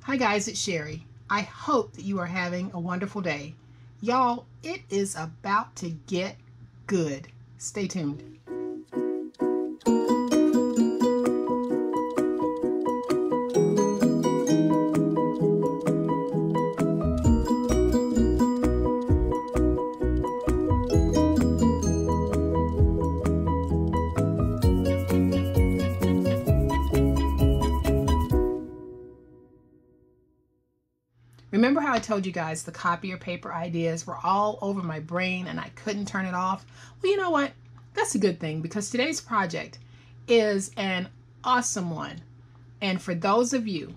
Hi guys, it's Sherry. I hope that you are having a wonderful day. Y'all, it is about to get good. Stay tuned. Remember how I told you guys the copier paper ideas were all over my brain and I couldn't turn it off? Well, you know what? That's a good thing because today's project is an awesome one. And for those of you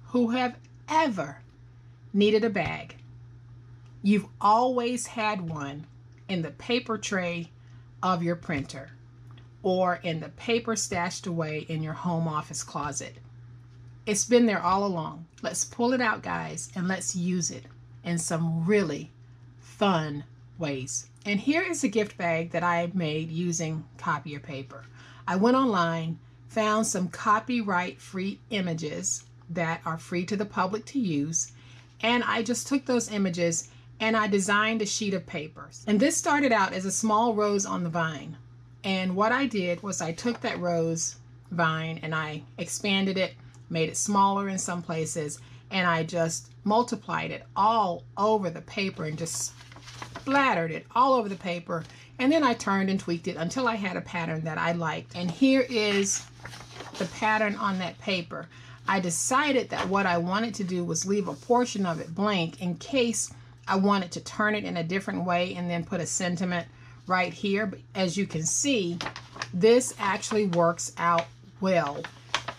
who have ever needed a bag, you've always had one in the paper tray of your printer or in the paper stashed away in your home office closet. It's been there all along. Let's pull it out, guys, and let's use it in some really fun ways. And here is a gift bag that I made using copier paper. I went online, found some copyright-free images that are free to the public to use, and I just took those images and I designed a sheet of paper. And this started out as a small rose on the vine. And what I did was I took that rose vine and I expanded it, made it smaller in some places, and I just multiplied it all over the paper and just splattered it all over the paper. And then I turned and tweaked it until I had a pattern that I liked. And here is the pattern on that paper. I decided that what I wanted to do was leave a portion of it blank in case I wanted to turn it in a different way and then put a sentiment right here. But as you can see, this actually works out well.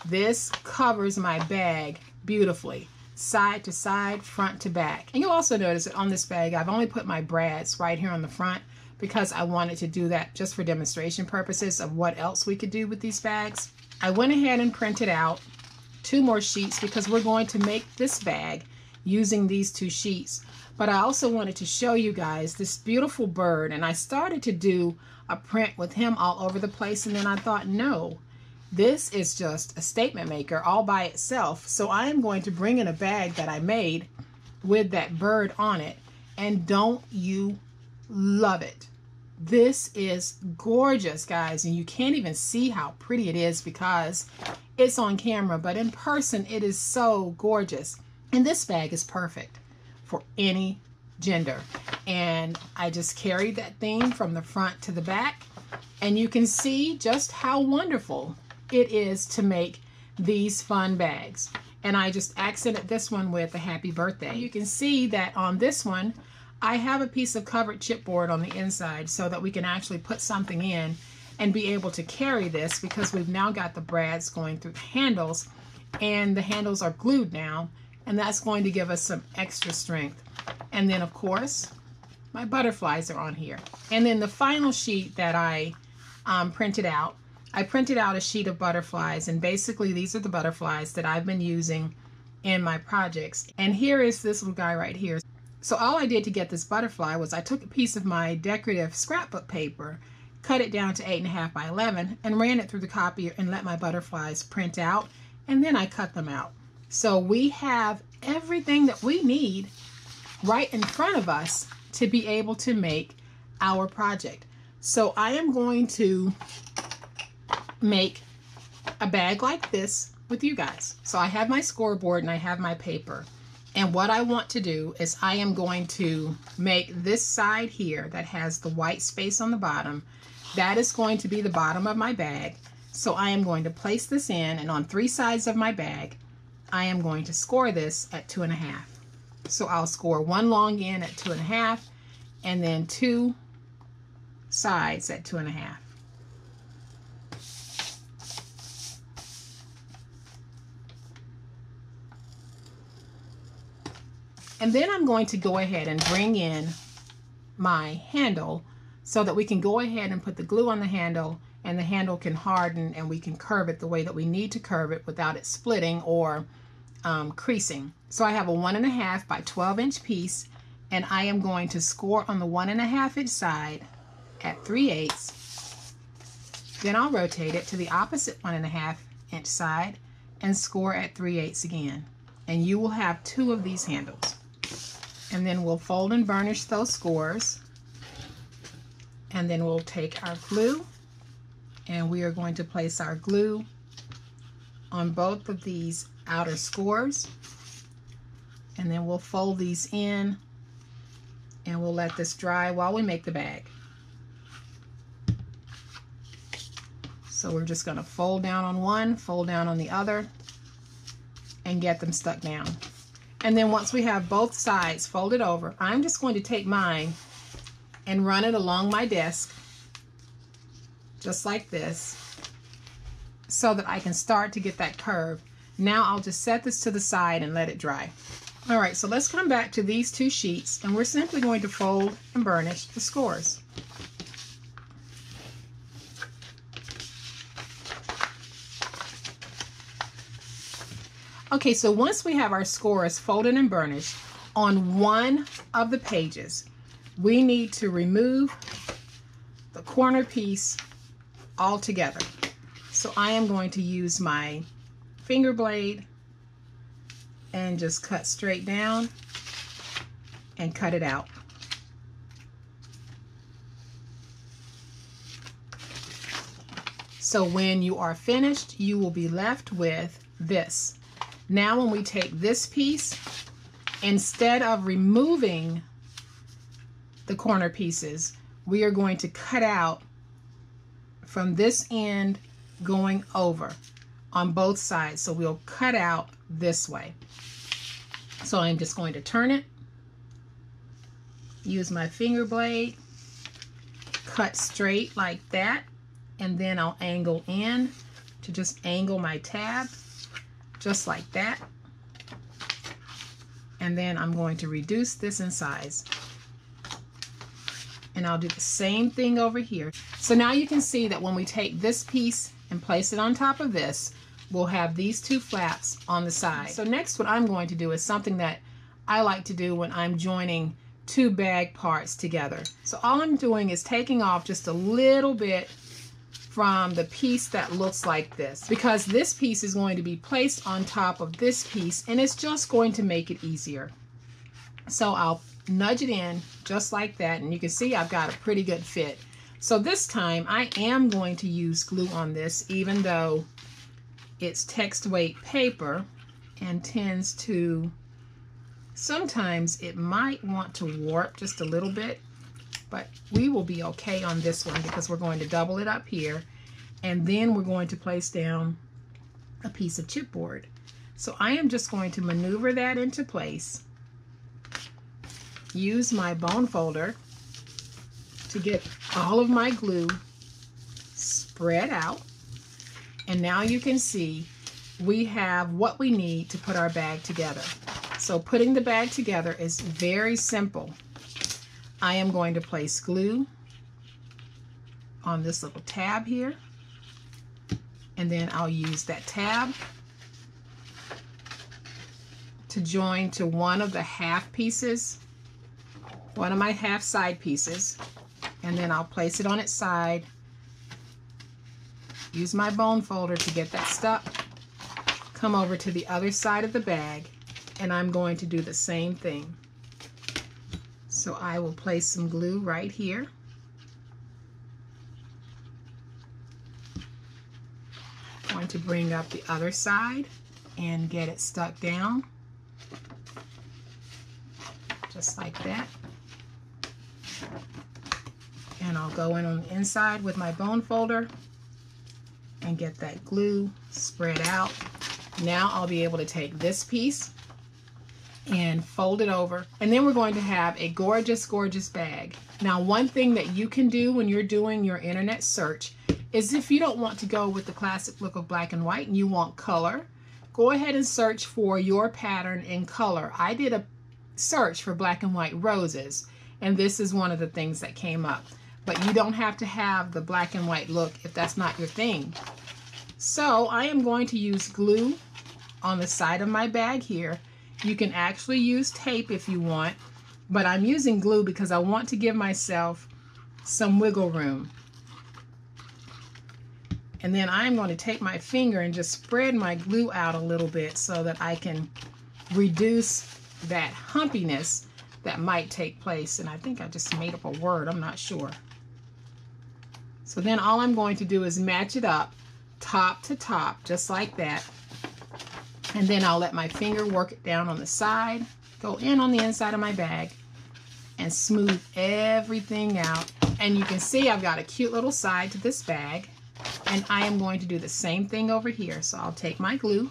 This covers my bag beautifully, side to side, front to back. And you'll also notice that on this bag, I've only put my brads right here on the front because I wanted to do that just for demonstration purposes of what else we could do with these bags. I went ahead and printed out 2 more sheets because we're going to make this bag using these 2 sheets. But I also wanted to show you guys this beautiful bird, and I started to do a print with him all over the place, and then I thought, no, this is just a statement maker all by itself. So I am going to bring in a bag that I made with that bird on it. And don't you love it? This is gorgeous, guys. And you can't even see how pretty it is because it's on camera. But in person, it is so gorgeous. And this bag is perfect for any gender. And I just carried that theme from the front to the back. And you can see just how wonderful it is to make these fun bags. And I just accented this one with a happy birthday. You can see that on this one I have a piece of covered chipboard on the inside so that we can actually put something in and be able to carry this because we've now got the brads going through the handles and the handles are glued now, and that's going to give us some extra strength. And then of course my butterflies are on here. And then the final sheet that I printed out a sheet of butterflies, and basically these are the butterflies that I've been using in my projects. And here is this little guy right here. So all I did to get this butterfly was I took a piece of my decorative scrapbook paper, cut it down to 8.5 by 11, and ran it through the copier and let my butterflies print out, and then I cut them out. So we have everything that we need right in front of us to be able to make our project. So I am going to make a bag like this with you guys. So I have my scoreboard and I have my paper, and what I want to do is I am going to make this side here that has the white space on the bottom. That is going to be the bottom of my bag. So I am going to place this in, and on 3 sides of my bag I am going to score this at 2.5. So I'll score 1 long end at 2.5 and then 2 sides at 2.5. And then I'm going to go ahead and bring in my handle so that we can go ahead and put the glue on the handle, and the handle can harden and we can curve it the way that we need to curve it without it splitting or creasing. So I have a 1.5 by 12 inch piece, and I am going to score on the 1.5 inch side at 3/8. Then I'll rotate it to the opposite 1.5 inch side and score at 3/8 again. and you will have 2 of these handles. And then we'll fold and burnish those scores, and then we'll take our glue, and we are going to place our glue on both of these outer scores, and then we'll fold these in, and we'll let this dry while we make the bag. So we're just going to fold down on one, fold down on the other, and get them stuck down. And then once we have both sides folded over, I'm just going to take mine and run it along my desk, just like this, so that I can start to get that curve. Now I'll just set this to the side and let it dry. All right, so let's come back to these 2 sheets, and we're simply going to fold and burnish the scores. Okay, so once we have our scores folded and burnished, on one of the pages, we need to remove the corner piece altogether. So I am going to use my finger blade and just cut straight down and cut it out. So when you are finished, you will be left with this. Now when we take this piece, instead of removing the corner pieces, we are going to cut out from this end going over on both sides. So we'll cut out this way. So I'm just going to turn it, use my finger blade, cut straight like that, and then I'll angle in to just angle my tab, just like that. And then I'm going to reduce this in size. And I'll do the same thing over here. So now you can see that when we take this piece and place it on top of this, we'll have these 2 flaps on the side. So next what I'm going to do is something that I like to do when I'm joining 2 bag parts together. So all I'm doing is taking off just a little bit from the piece that looks like this, because this piece is going to be placed on top of this piece, and it's just going to make it easier. So I'll nudge it in just like that, and you can see I've got a pretty good fit. So this time I am going to use glue on this, even though it's text weight paper and tends to, sometimes it might want to warp just a little bit, but we will be okay on this one because we're going to double it up here, and then we're going to place down a piece of chipboard. So I am just going to maneuver that into place, use my bone folder to get all of my glue spread out, and now you can see we have what we need to put our bag together. So putting the bag together is very simple. I am going to place glue on this little tab here, and then I'll use that tab to join to one of the half pieces, one of my half side pieces, and then I'll place it on its side, use my bone folder to get that stuck, come over to the other side of the bag, and I'm going to do the same thing. So I will place some glue right here. I'm going to bring up the other side and get it stuck down, just like that. And I'll go in on the inside with my bone folder and get that glue spread out. Now I'll be able to take this piece and fold it over, and then we're going to have a gorgeous, gorgeous bag. Now, one thing that you can do when you're doing your internet search is, if you don't want to go with the classic look of black and white and you want color, go ahead and search for your pattern in color. I did a search for black and white roses, and this is one of the things that came up. But you don't have to have the black and white look if that's not your thing. So I am going to use glue on the side of my bag here. You can actually use tape if you want, but I'm using glue because I want to give myself some wiggle room. And then I'm going to take my finger and just spread my glue out a little bit so that I can reduce that humpiness that might take place. And I think I just made up a word, I'm not sure. So then all I'm going to do is match it up top to top, just like that. And then I'll let my finger work it down on the side, go in on the inside of my bag, and smooth everything out. And you can see I've got a cute little side to this bag, and I am going to do the same thing over here. So I'll take my glue,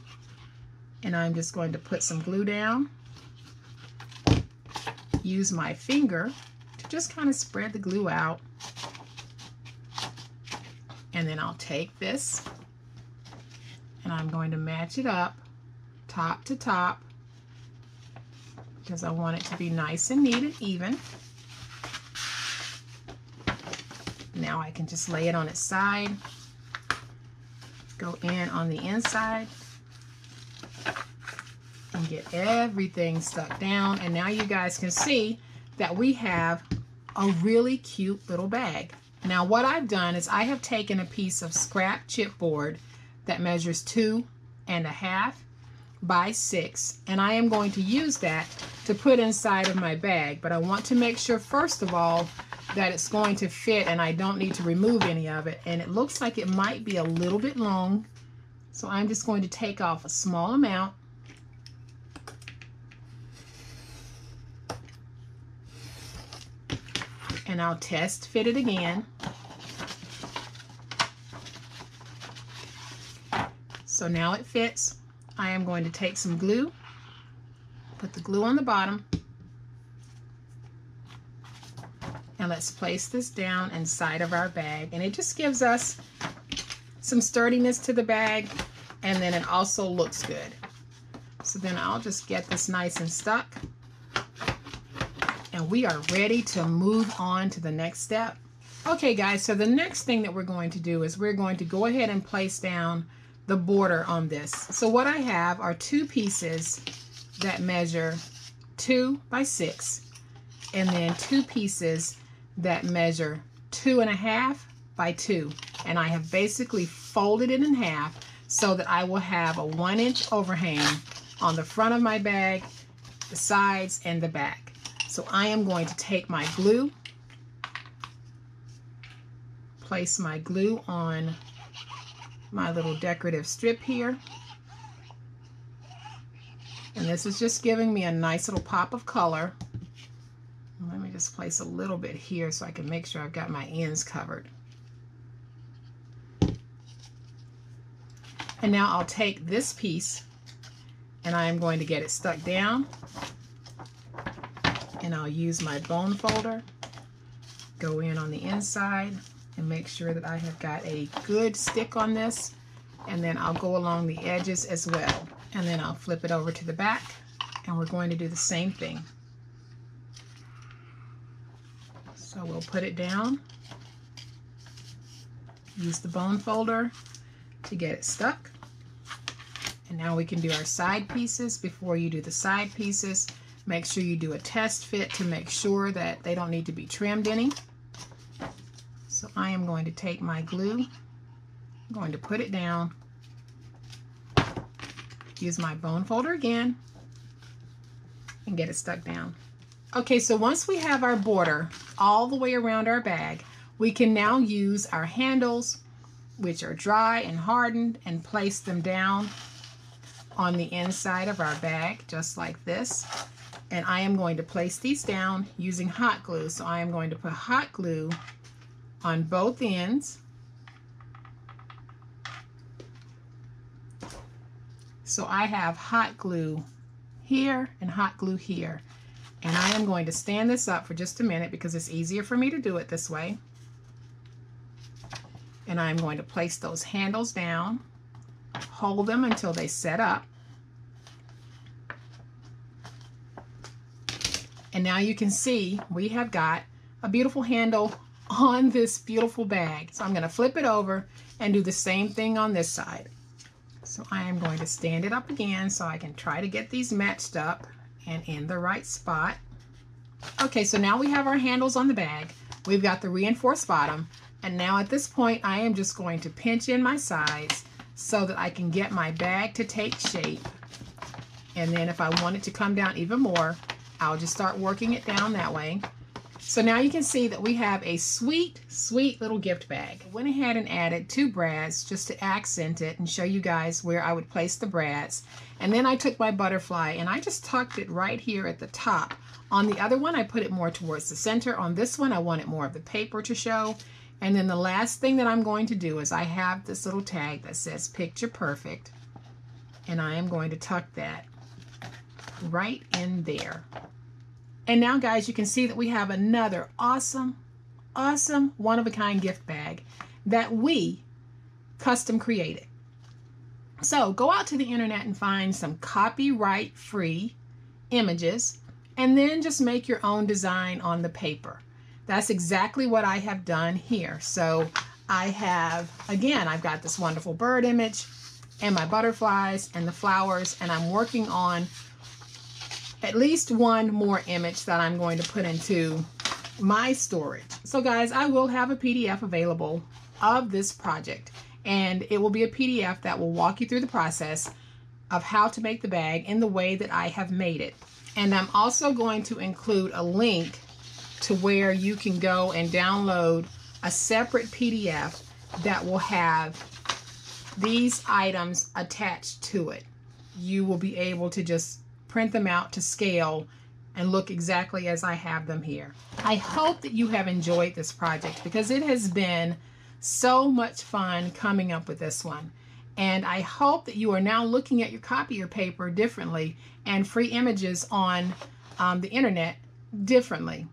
and I'm just going to put some glue down, use my finger to just kind of spread the glue out, and then I'll take this and I'm going to match it up top to top because I want it to be nice and neat and even. Now I can just lay it on its side, go in on the inside, and get everything stuck down. And now you guys can see that we have a really cute little bag. Now what I've done is I have taken a piece of scrap chipboard that measures 2.5 by 6, and I am going to use that to put inside of my bag. But I want to make sure first of all that it's going to fit and I don't need to remove any of it. And it looks like it might be a little bit long, so I'm just going to take off a small amount. And I'll test fit it again. So now it fits. I am going to take some glue, put the glue on the bottom, and let's place this down inside of our bag. And it just gives us some sturdiness to the bag, and then it also looks good. So then I'll just get this nice and stuck. And we are ready to move on to the next step. Okay guys, so the next thing that we're going to do is we're going to go ahead and place down the border on this. So what I have are 2 pieces that measure 2 by 6, and then 2 pieces that measure 2.5 by 2. And I have basically folded it in half so that I will have a 1-inch overhang on the front of my bag, the sides, and the back. So I am going to take my glue, place my glue on my little decorative strip here. And this is just giving me a nice little pop of color. Let me just place a little bit here so I can make sure I've got my ends covered. And now I'll take this piece and I am going to get it stuck down. And I'll use my bone folder, go in on the inside and make sure that I have got a good stick on this, and then I'll go along the edges as well. And then I'll flip it over to the back, and we're going to do the same thing. So we'll put it down, use the bone folder to get it stuck, and now we can do our side pieces. Before you do the side pieces, make sure you do a test fit to make sure that they don't need to be trimmed any. So I am going to take my glue, I'm going to put it down, use my bone folder again, and get it stuck down. Okay, so once we have our border all the way around our bag, we can now use our handles, which are dry and hardened, and place them down on the inside of our bag, just like this. And I am going to place these down using hot glue. So I am going to put hot glue on both ends. So I have hot glue here and hot glue here. And I am going to stand this up for just a minute because it's easier for me to do it this way. And I'm going to place those handles down, hold them until they set up. And now you can see we have got a beautiful handle on this beautiful bag. So I'm going to flip it over and do the same thing on this side. So I am going to stand it up again so I can try to get these matched up and in the right spot. Okay, so now we have our handles on the bag. We've got the reinforced bottom. And now at this point, I am just going to pinch in my sides so that I can get my bag to take shape. And then if I want it to come down even more, I'll just start working it down that way. So now you can see that we have a sweet, sweet little gift bag. I went ahead and added 2 brads just to accent it and show you guys where I would place the brads. And then I took my butterfly and I just tucked it right here at the top. On the other one, I put it more towards the center. On this one, I wanted more of the paper to show. And then the last thing that I'm going to do is I have this little tag that says Picture Perfect. And I am going to tuck that right in there. And now, guys, you can see that we have another awesome, awesome, one-of-a-kind gift bag that we custom created. So go out to the internet and find some copyright-free images and then just make your own design on the paper. That's exactly what I have done here. So I have, again, I've got this wonderful bird image and my butterflies and the flowers, and I'm working on at least one more image that I'm going to put into my storage. So guys, I will have a PDF available of this project, and it will be a PDF that will walk you through the process of how to make the bag in the way that I have made it. And I'm also going to include a link to where you can go and download a separate PDF that will have these items attached to it. You will be able to just print them out to scale and look exactly as I have them here. I hope that you have enjoyed this project because it has been so much fun coming up with this one. And I hope that you are now looking at your copier paper differently and free images on the internet differently.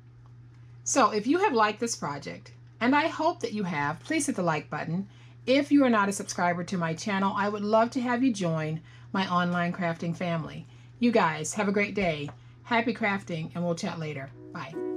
So if you have liked this project, and I hope that you have, please hit the like button. If you are not a subscriber to my channel, I would love to have you join my online crafting family. You guys have a great day. Happy crafting, and we'll chat later. Bye.